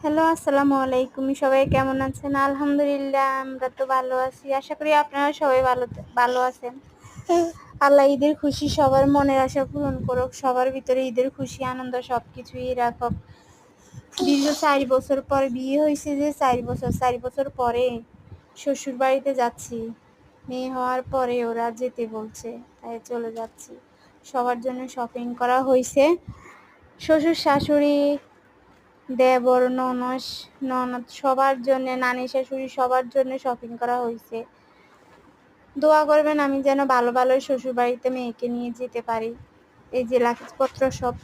Hello, আসসালামু আলাইকুম। সবাই কেমন আছেন? আলহামদুলিল্লাহ আমরা তো ভালো আছি। আশা করি আপনারা সবাই ভালো আছেন। আল্লাহ ঈদের খুশি সবার মনের আশা পূরণ করুক। সবার ভিতরে ঈদের খুশি আনন্দ সবকিছুই রাখুক। দীর্ঘ 4 বছর পর বিয়ে হয়েছে যে 4 বছর পরে শ্বশুর বাড়িতে যাচ্ছি। মেয়ে হওয়ার পরে ওরা যেতে বলছে, তাই চলে যাচ্ছি। সবার জন্য শপিং করা হয়েছে। শ্বশুর শাশুড়ি, দেবর, ননদ সবার জন্য, নানি শাশুড়ি সবার জন্য শপিং করা হয়েছে। দোয়া করবেন আমি যেন ভালো ভালো শ্বশুর বাড়িতে মেয়েকে নিয়ে যেতে পারি। এই যে লাগেজপত্র সব